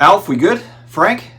Alf, we good? Frank?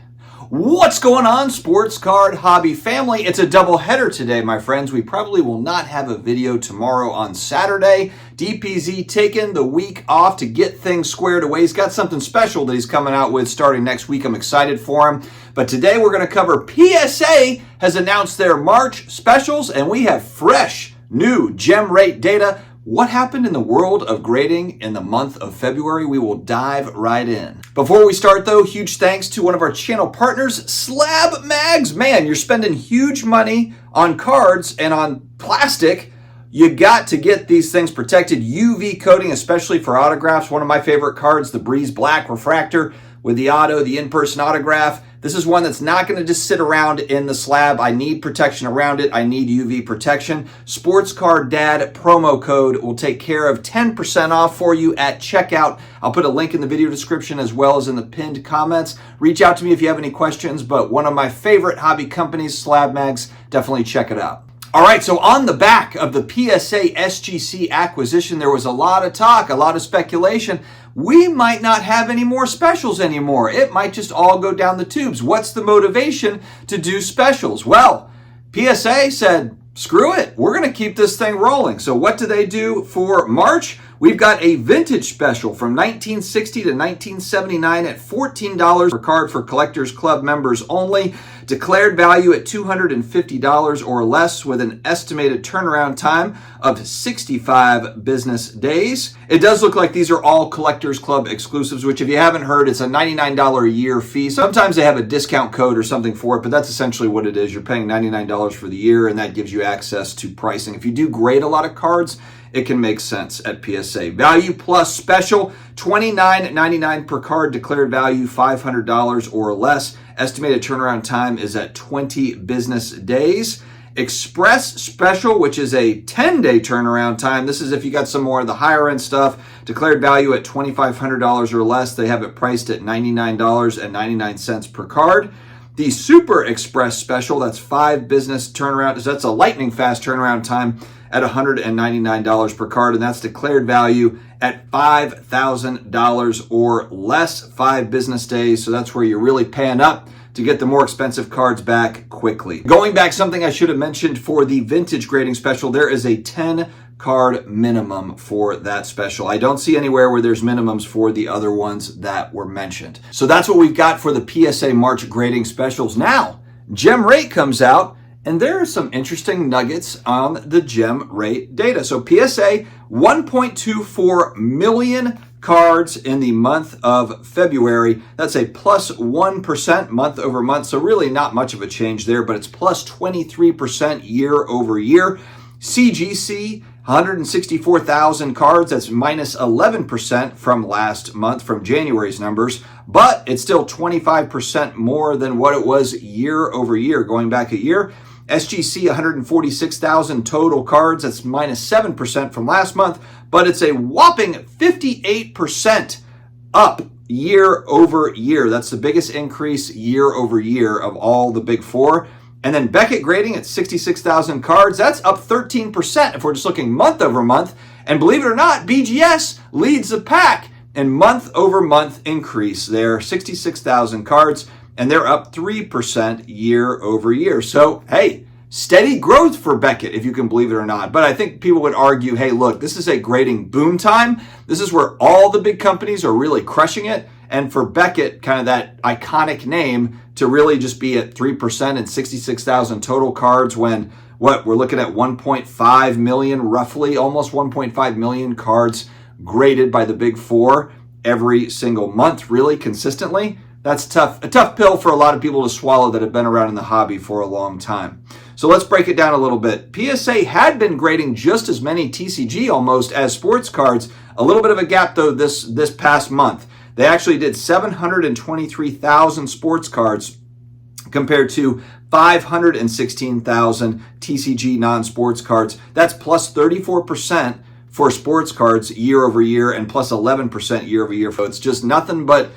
What's going on, sports card hobby family? It's a double header today, my friends. We probably will not have a video tomorrow on Saturday. DPZ taking the week off to get things squared away. He's got something special that he's coming out with starting next week. I'm excited for him. But today we're going to cover PSA has announced their March specials, and we have fresh, new Gemrate data. What happened in the world of grading in the month of February? We will dive right in. Before we start though, huge thanks to one of our channel partners, SlabMags. Man, you're spending huge money on cards and on plastic. You got to get these things protected. UV coating, especially for autographs. One of my favorite cards, the Breeze Black Refractor with the auto, the in-person autograph. This is one that's not going to just sit around in the slab. I need protection around it. I need UV protection. Sports Card Dad promo code will take care of 10% off for you at checkout. I'll put a link in the video description as well as in the pinned comments. Reach out to me if you have any questions, but one of my favorite hobby companies, SlabMags, definitely check it out. All right, so on the back of the PSA SGC acquisition, there was a lot of talk, a lot of speculation. We might not have any more specials anymore. It might just all go down the tubes. What's the motivation to do specials? Well, PSA said, screw it. We're going to keep this thing rolling. So what do they do for March? We've got a vintage special from 1960 to 1979 at $14 per card for Collectors Club members only. Declared value at $250 or less with an estimated turnaround time of 65 business days. It does look like these are all Collectors Club exclusives, which if you haven't heard, it's a $99 a year fee. Sometimes they have a discount code or something for it, but that's essentially what it is. You're paying $99 for the year, and that gives you access to pricing. If you do grade a lot of cards, it can make sense at PSA. Value plus special, $29.99 per card, declared value $500 or less. Estimated turnaround time is at 20 business days. Express special, which is a 10-day turnaround time. This is if you got some more of the higher end stuff. Declared value at $2,500 or less. They have it priced at $99.99 per card. The Super Express special, that's 5 business turnaround. That's a lightning fast turnaround time at $199 per card, and that's declared value at $5,000 or less, 5 business days. So that's where you're really paying up to get the more expensive cards back quickly. Going back, something I should have mentioned for the vintage grading special, there is a 10 card minimum for that special. I don't see anywhere where there's minimums for the other ones that were mentioned. So that's what we've got for the PSA March grading specials. Now, Gemrate comes out, and there are some interesting nuggets on the Gemrate data. So PSA, 1.24 million cards in the month of February. That's a plus 1% month over month. So really not much of a change there, but it's plus 23% year over year. CGC, 164,000 cards. That's minus 11% from last month, from January's numbers, but it's still 25% more than what it was year over year, going back a year. SGC, 146,000 total cards. That's minus 7% from last month, but it's a whopping 58% up year over year. That's the biggest increase year over year of all the big four. And then Beckett grading at 66,000 cards. That's up 13% if we're just looking month over month. And believe it or not, BGS leads the pack in month over month increase there, 66,000 cards. And they're up 3% year over year. So, hey, steady growth for Beckett, if you can believe it or not. But I think people would argue, hey, look, this is a grading boom time. This is where all the big companies are really crushing it. And for Beckett, kind of that iconic name, to really just be at 3% and 66,000 total cards when, we're looking at 1.5 million, roughly, almost 1.5 million cards graded by the big four every single month, really consistently. That's tough, a tough pill for a lot of people to swallow that have been around in the hobby for a long time. So let's break it down a little bit. PSA had been grading just as many TCG almost as sports cards. A little bit of a gap though this past month. They actually did 723,000 sports cards compared to 516,000 TCG non-sports cards. That's plus 34% for sports cards year over year and plus 11% year over year. So it's just nothing but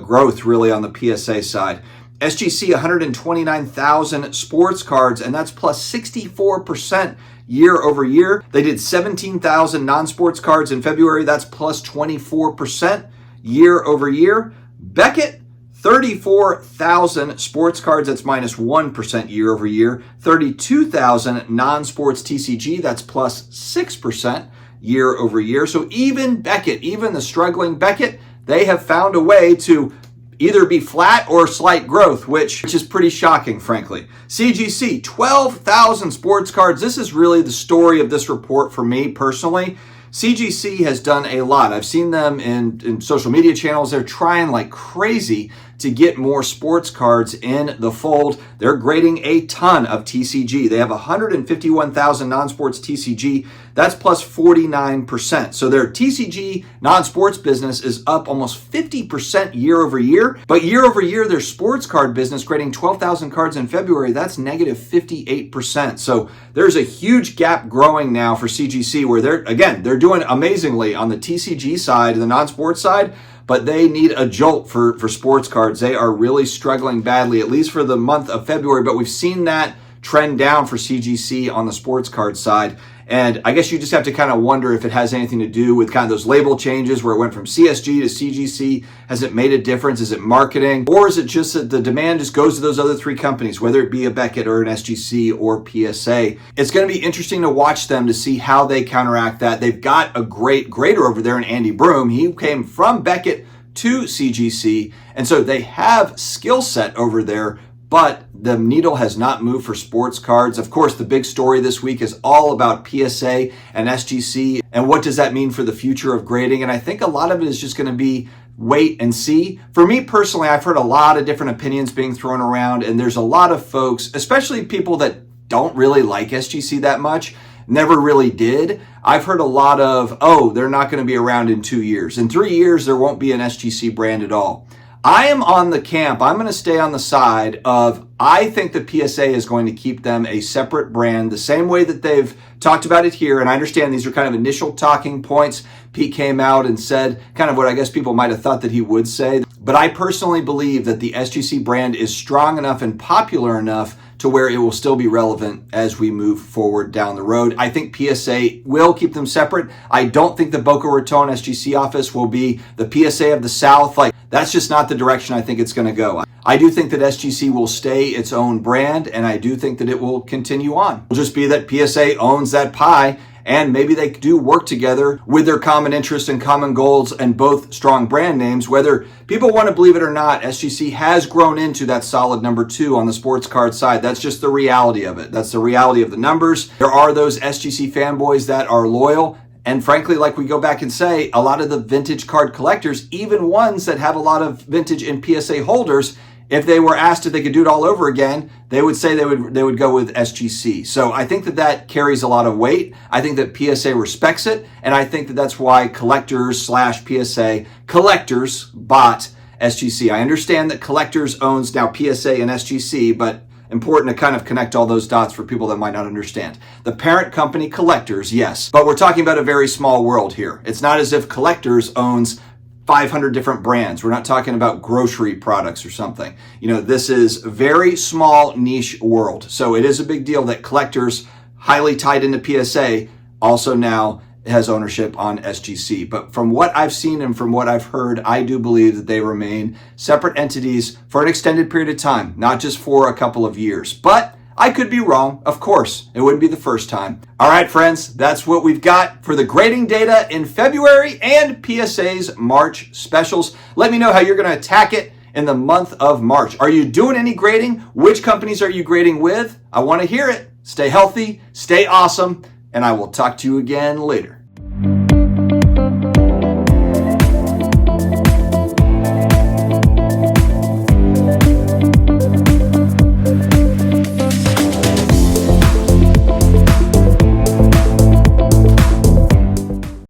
growth really on the PSA side. SGC, 129,000 sports cards, and that's plus 64% year over year. They did 17,000 non-sports cards in February. That's plus 24% year over year. Beckett, 34,000 sports cards, that's minus 1% year over year. 32,000 non-sports TCG, that's plus 6% year over year. So even Beckett, even the struggling Beckett, they have found a way to either be flat or slight growth, which is pretty shocking, frankly. CGC, 12,000 sports cards. This is really the story of this report for me personally. CGC has done a lot. I've seen them in social media channels. They're trying like crazy to get more sports cards in the fold. They're grading a ton of TCG. They have 151,000 non-sports TCG. That's plus 49%. So their TCG non-sports business is up almost 50% year over year. But year over year, their sports card business, grading 12,000 cards in February, that's negative 58%. So there's a huge gap growing now for CGC where they're doing amazingly on the TCG side, the non-sports side, but they need a jolt for sports cards. They are really struggling badly, at least for the month of February, but we've seen that trend down for CGC on the sports card side. And I guess you just have to kind of wonder if it has anything to do with kind of those label changes where it went from CSG to CGC. Has it made a difference? Is it marketing? Or is it just that the demand just goes to those other three companies, whether it be a Beckett or an SGC or PSA? It's going to be interesting to watch them to see how they counteract that. They've got a great grader over there in Andy Broom. He came from Beckett to CGC, and so they have skill set over there, but the needle has not moved for sports cards. Of course, the big story this week is all about PSA and SGC, and what does that mean for the future of grading? And I think a lot of it is just going to be wait and see. For me personally, I've heard a lot of different opinions being thrown around, and there's a lot of folks, especially people that don't really like SGC that much, never really did. I've heard a lot of, oh, they're not going to be around in 2 years. In 3 years, there won't be an SGC brand at all. I am on the camp. I'm going to stay on the side of, I think the PSA is going to keep them a separate brand, the same way that they've talked about it here. And I understand these are kind of initial talking points. Pete came out and said kind of what I guess people might have thought that he would say. But I personally believe that the SGC brand is strong enough and popular enough to where it will still be relevant as we move forward down the road. I think PSA will keep them separate. I don't think the Boca Raton SGC office will be the PSA of the South. Like, that's just not the direction I think it's going to go. I do think that SGC will stay its own brand, and I do think that it will continue on. It'll just be that PSA owns that pie, and maybe they do work together with their common interests and common goals and both strong brand names. Whether people want to believe it or not, SGC has grown into that solid number 2 on the sports card side. That's just the reality of it. That's the reality of the numbers. There are those SGC fanboys that are loyal. And frankly, like we go back and say, a lot of the vintage card collectors, even ones that have a lot of vintage and PSA holders, if they were asked if they could do it all over again, they would say they would go with SGC. So I think that carries a lot of weight. I think that PSA respects it, and I think that that's why collectors / PSA collectors bought SGC. I understand that collectors owns now PSA and SGC, but important to kind of connect all those dots for people that might not understand. The parent company collectors, yes, but we're talking about a very small world here. It's not as if collectors owns 500 different brands. We're not talking about grocery products or something. You know, this is a very small niche world. So it is a big deal that collectors, highly tied into PSA, also now has ownership on SGC. But from what I've seen and from what I've heard, I do believe that they remain separate entities for an extended period of time, not just for a couple of years. But I could be wrong, of course. It wouldn't be the first time. All right, friends, that's what we've got for the grading data in February and PSA's March specials. Let me know how you're going to attack it in the month of March. Are you doing any grading? Which companies are you grading with? I want to hear it. Stay healthy, stay awesome, and I will talk to you again later.